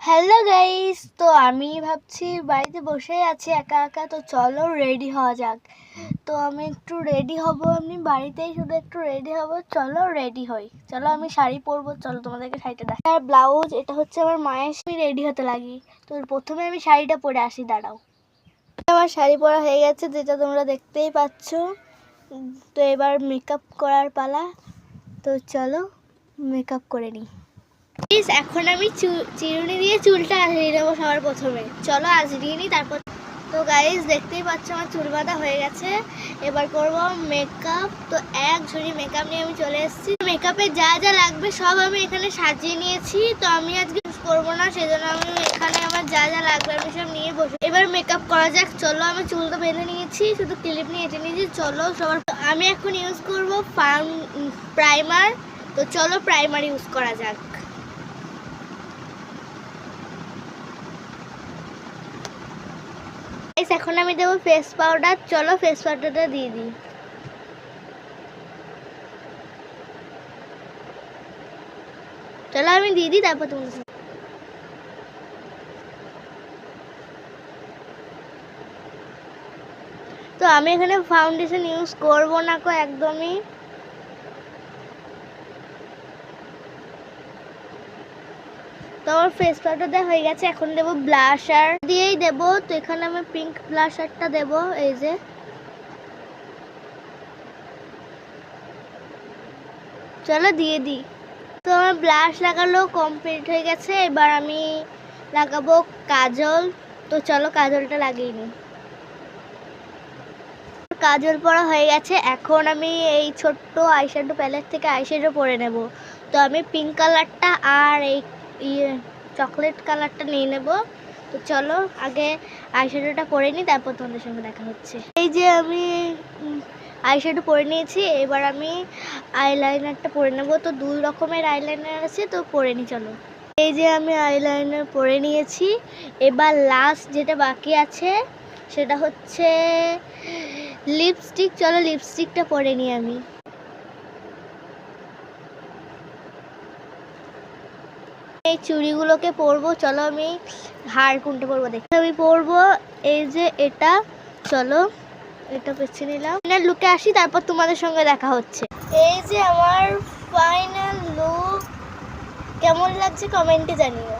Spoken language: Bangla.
হ্যালো গাইস, তো আমি ভাবছি বাড়িতে বসেই আছি একা একা, তো চলো রেডি হওয়া যাক। তো আমি একটু রেডি হব, আমি বাড়িতেই শুধু একটু রেডি হব। চলো রেডি হই, চলো আমি শাড়ি পরবো, চলো তোমাদেরকে শাড়িটা দেখাই। আর ব্লাউজ, এটা হচ্ছে আমার মায়ের। আমি রেডি হতে লাগি, তো প্রথমে আমি শাড়িটা পরে আসি, দাঁড়াও। আমার শাড়ি পরা হয়ে গেছে, যেটা তোমরা দেখতেই পাচ্ছ। তো এবার মেকআপ করার পালা, তো চলো মেকআপ করে নিই। এখন আমি চিরুনি দিয়ে চুলটা আঁচড়িয়ে নেবো সবার প্রথমে। চলো আঁচড়িয়ে নিই, তারপর। তো গাইস দেখতেই পাচ্ছ আমার চুল বাঁধা হয়ে গেছে। এবার করব মেকআপ। তো এক ঝুড়ি মেকআপ নিয়ে আমি চলে এসেছি। মেকআপে যা যা লাগবে সব আমি এখানে সাজিয়ে নিয়েছি। তো আমি আজকে ইউজ করবো না, সেজন্য আমি এখানে আমার যা যা লাগবে আমি সব নিয়ে বসে। এবার মেকআপ করা যাক। চলো আমি চুল তো বেঁধে নিয়েছি, শুধু ক্লিপ নিয়ে এঁটে নিয়েছি। চলো সবার আমি এখন ইউজ করবো প্রাইমার। তো চলো প্রাইমার ইউজ করা যাক। এখন আমি দেবো ফেস পাউডার। চলো ফেস পাউডারটা দিয়ে দিই। চলো আমি দিয়ে দিই, তারপর তোমাদের। তো আমি এখানে ফাউন্ডেশন ইউজ করবো না কো একদমই। তো আমার ফেস পাউডারটা হয়ে গেছে, এখন দেবো ব্লাশার দিয়েই দেবো। তো এখানে আমি পিঙ্ক ব্লাশারটা দেবো, এই যে। চলো দিয়ে দিই। তো আমার ব্লাশ লাগানো কমপ্লিট হয়ে গেছে, এবার আমি লাগাবো কাজল। তো চলো কাজলটা লাগিয়ে নিই। কাজল পরা হয়ে গেছে, এখন আমি এই ছোট্ট আইশ্যাডো প্যালেট থেকে আইশ্যাডো পরে নেব। তো আমি পিঙ্ক কালারটা আর এই চকলেট কালারটা নিয়ে নেব। তো চলো আগে আইশ্যাডোটা পরে নিই, তারপর তোমাদের সঙ্গে দেখা হচ্ছে। এই যে আমি আইশ্যাডো পরে নিয়েছি, এবার আমি আইলাইনারটা পরে নেব। তো দুই রকমের আইলাইনার আছে, তো পরে নিই চলো। এই যে আমি আইলাইনার পরে নিয়েছি, এবার লাস্ট যেটা বাকি আছে সেটা হচ্ছে লিপস্টিক। চলো লিপস্টিকটা পরে নিই আমি। এই চুড়িগুলোকে পরবো। চলো আমি হার কোনটা পরবো দেখি। আমি পরবো এই যে এটা। চলো এটা পেছে নিলাম। ফাইনাল লুকে আসি, তারপর তোমাদের সঙ্গে দেখা হচ্ছে। এই যে আমার ফাইনাল লুক, কেমন লাগছে কমেন্টে জানিও।